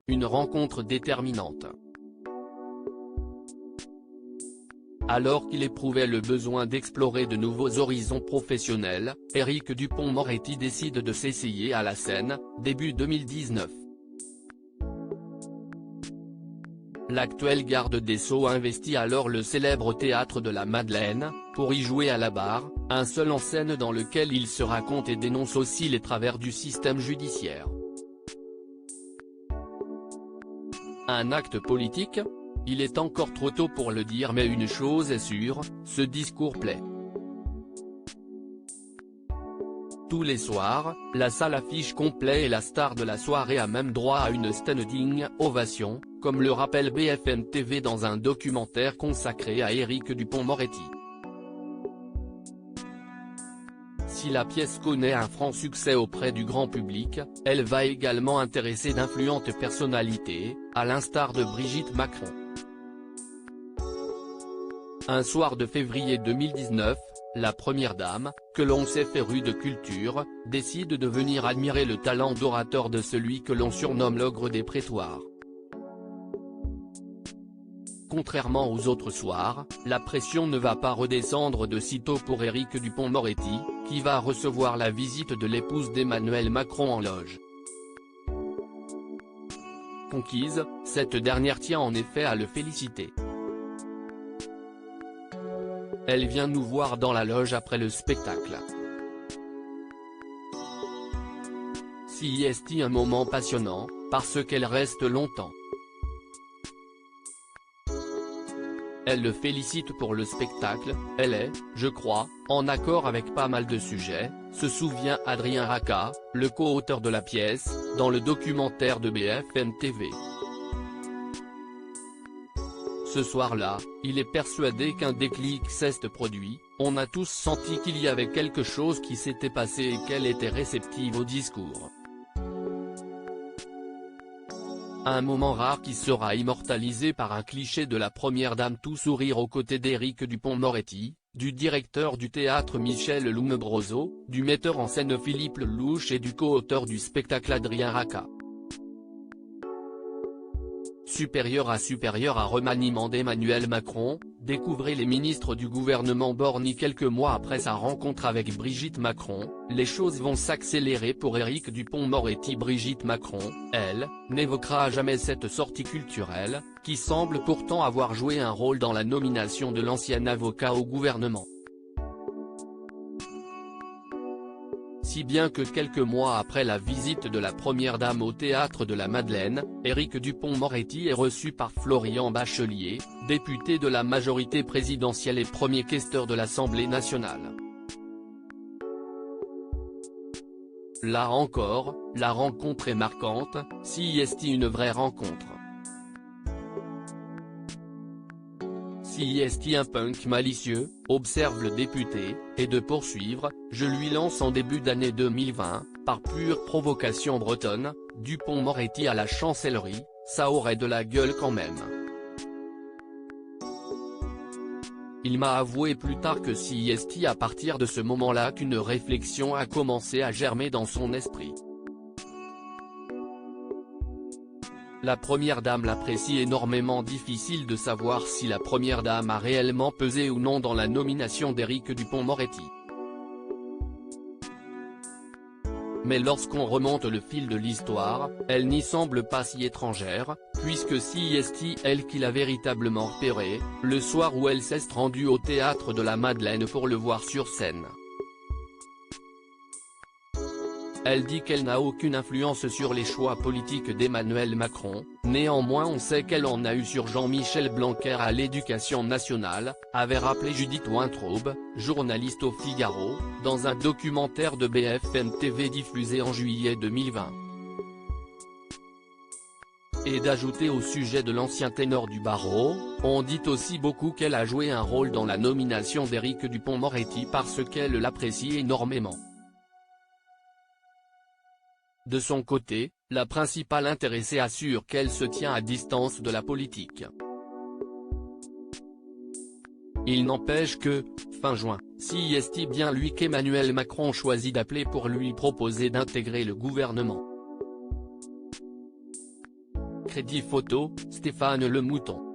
une rencontre déterminante. Alors qu'il éprouvait le besoin d'explorer de nouveaux horizons professionnels, Éric Dupond-Moretti décide de s'essayer à la scène, début 2019. L'actuel garde des Sceaux investit alors le célèbre Théâtre de la Madeleine, pour y jouer à la barre, un seul en scène dans lequel il se raconte et dénonce aussi les travers du système judiciaire. Un acte politique ? Il est encore trop tôt pour le dire, mais une chose est sûre, ce discours plaît. Tous les soirs, la salle affiche complet et la star de la soirée a même droit à une standing ovation, comme le rappelle BFM TV dans un documentaire consacré à Éric Dupond-Moretti. Si la pièce connaît un franc succès auprès du grand public, elle va également intéresser d'influentes personnalités, à l'instar de Brigitte Macron. Un soir de février 2019, la première dame, que l'on sait férue de culture, décide de venir admirer le talent d'orateur de celui que l'on surnomme l'ogre des prétoires. Contrairement aux autres soirs, la pression ne va pas redescendre de sitôt pour Éric Dupond-Moretti, qui va recevoir la visite de l'épouse d'Emmanuel Macron en loge. Conquise, cette dernière tient en effet à le féliciter. Elle vient nous voir dans la loge après le spectacle. C'est un moment passionnant, parce qu'elle reste longtemps. Elle le félicite pour le spectacle, elle est, je crois, en accord avec pas mal de sujets, se souvient Adrien Racah, le co-auteur de la pièce, dans le documentaire de BFM TV. Ce soir-là, il est persuadé qu'un déclic s'est produit, on a tous senti qu'il y avait quelque chose qui s'était passé et qu'elle était réceptive au discours. Un moment rare qui sera immortalisé par un cliché de la première dame tout sourire aux côtés d'Éric Dupond-Moretti, du directeur du théâtre Michel Lombroso, du metteur en scène Philippe Lelouch et du co-auteur du spectacle Adrien Racah. Supérieur à remaniement d'Emmanuel Macron, découvrez les ministres du gouvernement Borny quelques mois après sa rencontre avec Brigitte Macron, les choses vont s'accélérer pour Éric Dupond-Moretti. Brigitte Macron, elle, n'évoquera jamais cette sortie culturelle, qui semble pourtant avoir joué un rôle dans la nomination de l'ancien avocat au gouvernement. Si bien que quelques mois après la visite de la première dame au Théâtre de la Madeleine, Éric Dupond-Moretti est reçu par Florian Bachelier, député de la majorité présidentielle et premier questeur de l'Assemblée nationale. Là encore, la rencontre est marquante, c'est une vraie rencontre. C'est un punk malicieux, observe le député, et de poursuivre, je lui lance en début d'année 2020, par pure provocation bretonne, Dupond-Moretti à la chancellerie, ça aurait de la gueule quand même. Il m'a avoué plus tard que c'est à partir de ce moment-là qu'une réflexion a commencé à germer dans son esprit. La première dame l'apprécie énormément. Difficile de savoir si la première dame a réellement pesé ou non dans la nomination d'Éric Dupond-Moretti. Mais lorsqu'on remonte le fil de l'histoire, elle n'y semble pas si étrangère, puisque c'est elle qui l'a véritablement repéré, le soir où elle s'est rendue au Théâtre de la Madeleine pour le voir sur scène. Elle dit qu'elle n'a aucune influence sur les choix politiques d'Emmanuel Macron, néanmoins on sait qu'elle en a eu sur Jean-Michel Blanquer à l'Éducation nationale, avait rappelé Judith Weintraub, journaliste au Figaro, dans un documentaire de BFM TV diffusé en juillet 2020. Et d'ajouter au sujet de l'ancien ténor du barreau, on dit aussi beaucoup qu'elle a joué un rôle dans la nomination d'Éric Dupond-Moretti parce qu'elle l'apprécie énormément. De son côté, la principale intéressée assure qu'elle se tient à distance de la politique. Il n'empêche que, fin juin, c'est bien lui qu'Emmanuel Macron choisit d'appeler pour lui proposer d'intégrer le gouvernement. Crédit Photo, Stéphane Le Mouton.